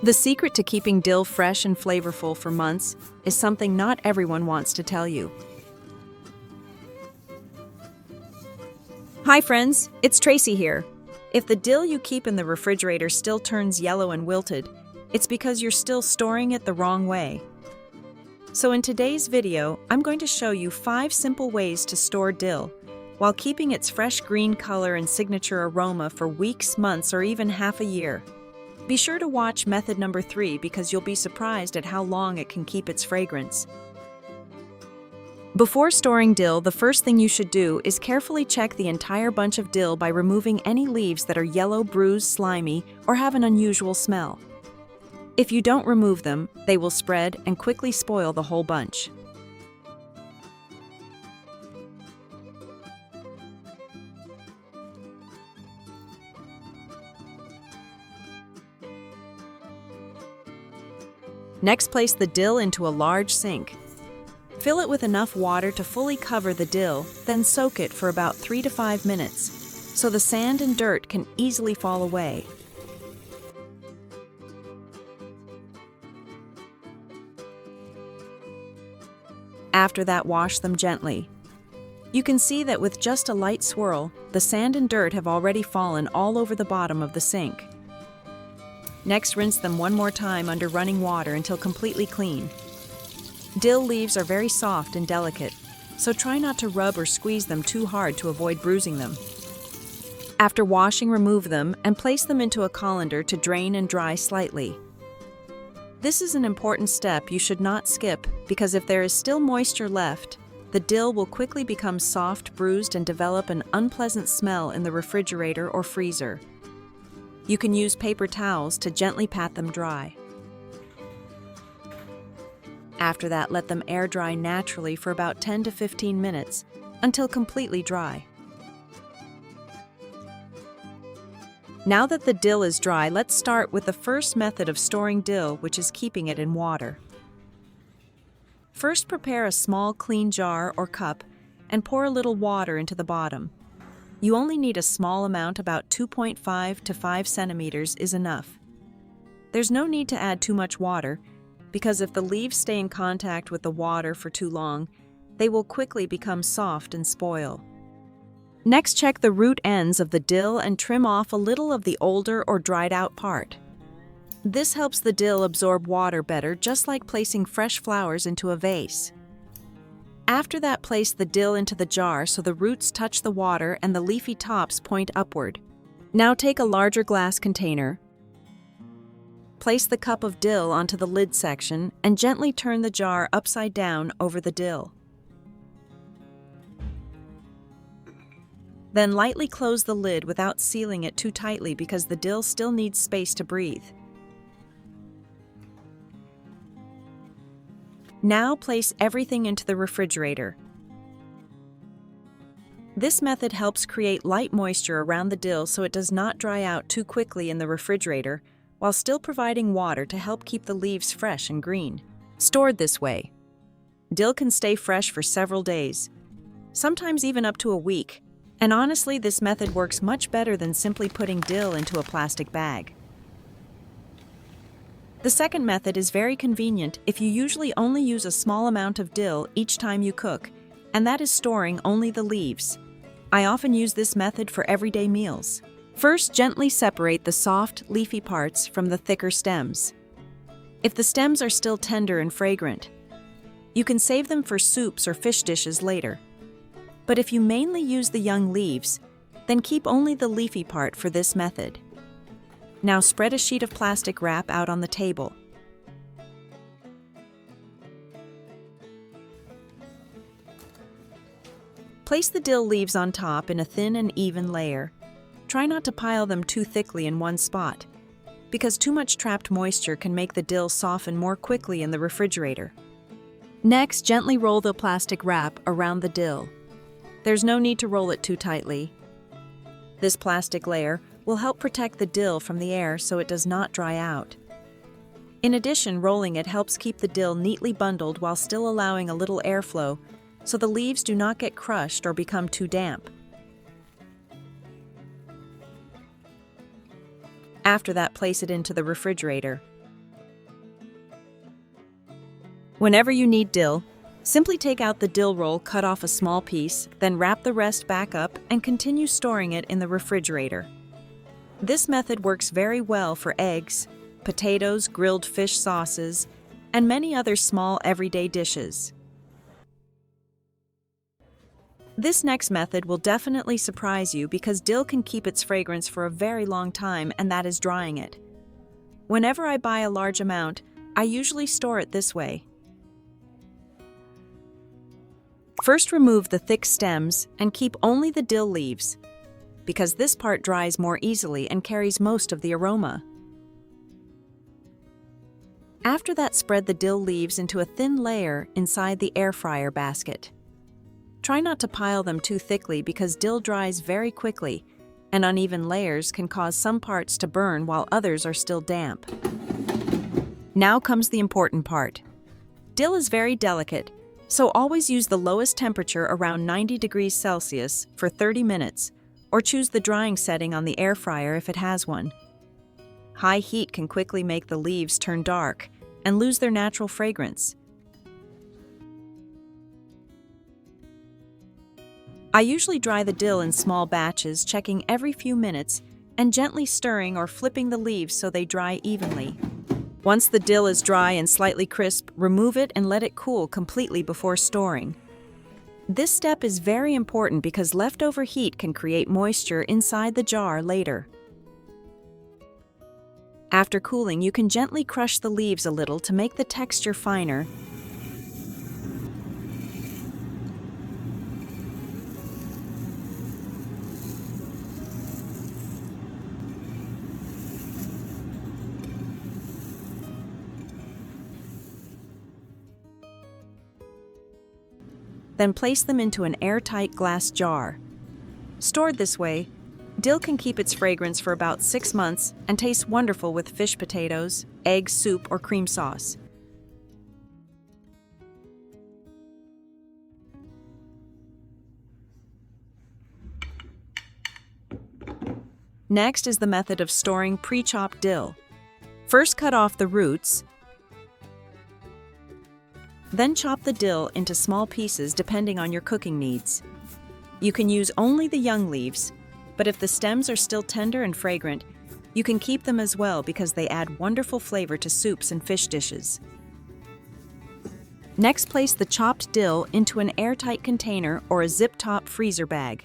The secret to keeping dill fresh and flavorful for months is something not everyone wants to tell you. Hi friends, it's Tracy here. If the dill you keep in the refrigerator still turns yellow and wilted, it's because you're still storing it the wrong way. So in today's video, I'm going to show you 5 simple ways to store dill while keeping its fresh green color and signature aroma for weeks, months, or even half a year. Be sure to watch method number 3 because you'll be surprised at how long it can keep its fragrance. Before storing dill, the first thing you should do is carefully check the entire bunch of dill by removing any leaves that are yellow, bruised, slimy, or have an unusual smell. If you don't remove them, they will spread and quickly spoil the whole bunch. Next, place the dill into a large sink. Fill it with enough water to fully cover the dill, then soak it for about 3 to 5 minutes, so the sand and dirt can easily fall away. After that, wash them gently. You can see that with just a light swirl, the sand and dirt have already fallen all over the bottom of the sink. Next, rinse them one more time under running water until completely clean. Dill leaves are very soft and delicate, so try not to rub or squeeze them too hard to avoid bruising them. After washing, remove them and place them into a colander to drain and dry slightly. This is an important step you should not skip because if there is still moisture left, the dill will quickly become soft, bruised, and develop an unpleasant smell in the refrigerator or freezer. You can use paper towels to gently pat them dry. After that, let them air dry naturally for about 10 to 15 minutes until completely dry. Now that the dill is dry, let's start with the first method of storing dill, which is keeping it in water. First, prepare a small clean jar or cup and pour a little water into the bottom. You only need a small amount, about 2.5 to 5 centimeters is enough. There's no need to add too much water, because if the leaves stay in contact with the water for too long, they will quickly become soft and spoil. Next, check the root ends of the dill and trim off a little of the older or dried out part. This helps the dill absorb water better, just like placing fresh flowers into a vase. After that, place the dill into the jar so the roots touch the water and the leafy tops point upward. Now take a larger glass container. Place the cup of dill onto the lid section and gently turn the jar upside down over the dill. Then lightly close the lid without sealing it too tightly because the dill still needs space to breathe. Now place everything into the refrigerator. This method helps create light moisture around the dill so it does not dry out too quickly in the refrigerator, while still providing water to help keep the leaves fresh and green. Stored this way, dill can stay fresh for several days, sometimes even up to a week, and honestly, this method works much better than simply putting dill into a plastic bag. The second method is very convenient if you usually only use a small amount of dill each time you cook, and that is storing only the leaves. I often use this method for everyday meals. First, gently separate the soft, leafy parts from the thicker stems. If the stems are still tender and fragrant, you can save them for soups or fish dishes later. But if you mainly use the young leaves, then keep only the leafy part for this method. Now spread a sheet of plastic wrap out on the table. Place the dill leaves on top in a thin and even layer. Try not to pile them too thickly in one spot, because too much trapped moisture can make the dill soften more quickly in the refrigerator. Next, gently roll the plastic wrap around the dill. There's no need to roll it too tightly. This plastic layer will help protect the dill from the air so it does not dry out. In addition, rolling it helps keep the dill neatly bundled while still allowing a little airflow so the leaves do not get crushed or become too damp. After that, place it into the refrigerator. Whenever you need dill, simply take out the dill roll, cut off a small piece, then wrap the rest back up and continue storing it in the refrigerator. This method works very well for eggs, potatoes, grilled fish sauces, and many other small everyday dishes. This next method will definitely surprise you because dill can keep its fragrance for a very long time, and that is drying it. Whenever I buy a large amount, I usually store it this way. First, remove the thick stems and keep only the dill leaves, because this part dries more easily and carries most of the aroma. After that, spread the dill leaves into a thin layer inside the air fryer basket. Try not to pile them too thickly because dill dries very quickly, and uneven layers can cause some parts to burn while others are still damp. Now comes the important part. Dill is very delicate, so always use the lowest temperature around 90 degrees Celsius for 30 minutes, or choose the drying setting on the air fryer if it has one. High heat can quickly make the leaves turn dark and lose their natural fragrance. I usually dry the dill in small batches, checking every few minutes and gently stirring or flipping the leaves so they dry evenly. Once the dill is dry and slightly crisp, remove it and let it cool completely before storing. This step is very important because leftover heat can create moisture inside the jar later. After cooling, you can gently crush the leaves a little to make the texture finer. Then place them into an airtight glass jar. Stored this way, dill can keep its fragrance for about 6 months and tastes wonderful with fish potatoes, egg soup, or cream sauce. Next is the method of storing pre-chopped dill. First, cut off the roots. Then chop the dill into small pieces depending on your cooking needs. You can use only the young leaves, but if the stems are still tender and fragrant, you can keep them as well because they add wonderful flavor to soups and fish dishes. Next, place the chopped dill into an airtight container or a zip-top freezer bag.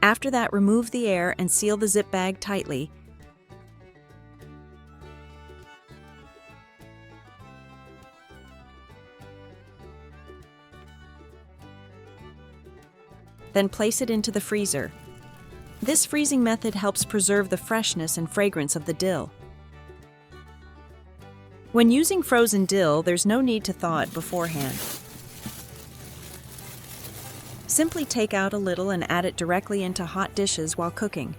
After that, remove the air and seal the zip bag tightly. Then place it into the freezer. This freezing method helps preserve the freshness and fragrance of the dill. When using frozen dill, there's no need to thaw it beforehand. Simply take out a little and add it directly into hot dishes while cooking.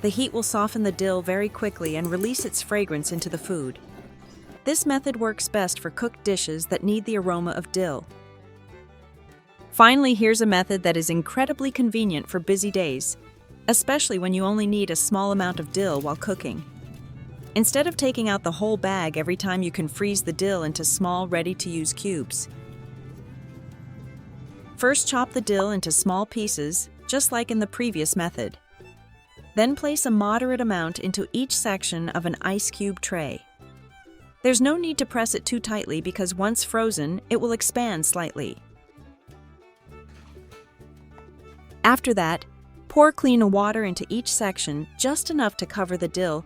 The heat will soften the dill very quickly and release its fragrance into the food. This method works best for cooked dishes that need the aroma of dill. Finally, here's a method that is incredibly convenient for busy days, especially when you only need a small amount of dill while cooking. Instead of taking out the whole bag every time, you can freeze the dill into small, ready-to-use cubes. First, chop the dill into small pieces, just like in the previous method. Then place a moderate amount into each section of an ice cube tray. There's no need to press it too tightly because once frozen, it will expand slightly. After that, pour clean water into each section, just enough to cover the dill.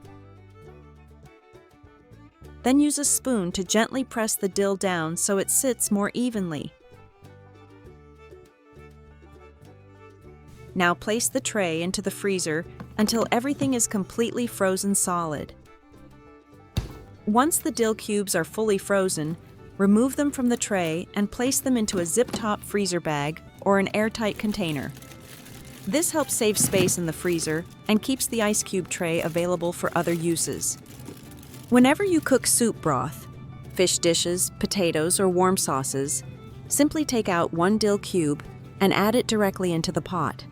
Then use a spoon to gently press the dill down so it sits more evenly. Now place the tray into the freezer until everything is completely frozen solid. Once the dill cubes are fully frozen, remove them from the tray and place them into a zip-top freezer bag or an airtight container. This helps save space in the freezer and keeps the ice cube tray available for other uses. Whenever you cook soup broth, fish dishes, potatoes, or warm sauces, simply take out one dill cube and add it directly into the pot.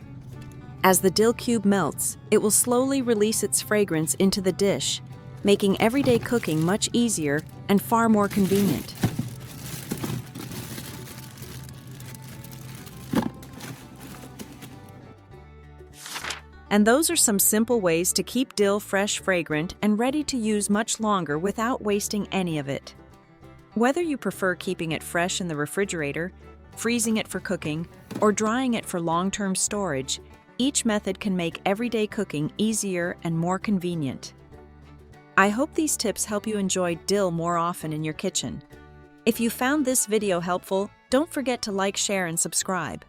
As the dill cube melts, it will slowly release its fragrance into the dish, making everyday cooking much easier and far more convenient. And those are some simple ways to keep dill fresh, fragrant, and ready to use much longer without wasting any of it. Whether you prefer keeping it fresh in the refrigerator, freezing it for cooking, or drying it for long-term storage, each method can make everyday cooking easier and more convenient. I hope these tips help you enjoy dill more often in your kitchen. If you found this video helpful, don't forget to like, share, and subscribe.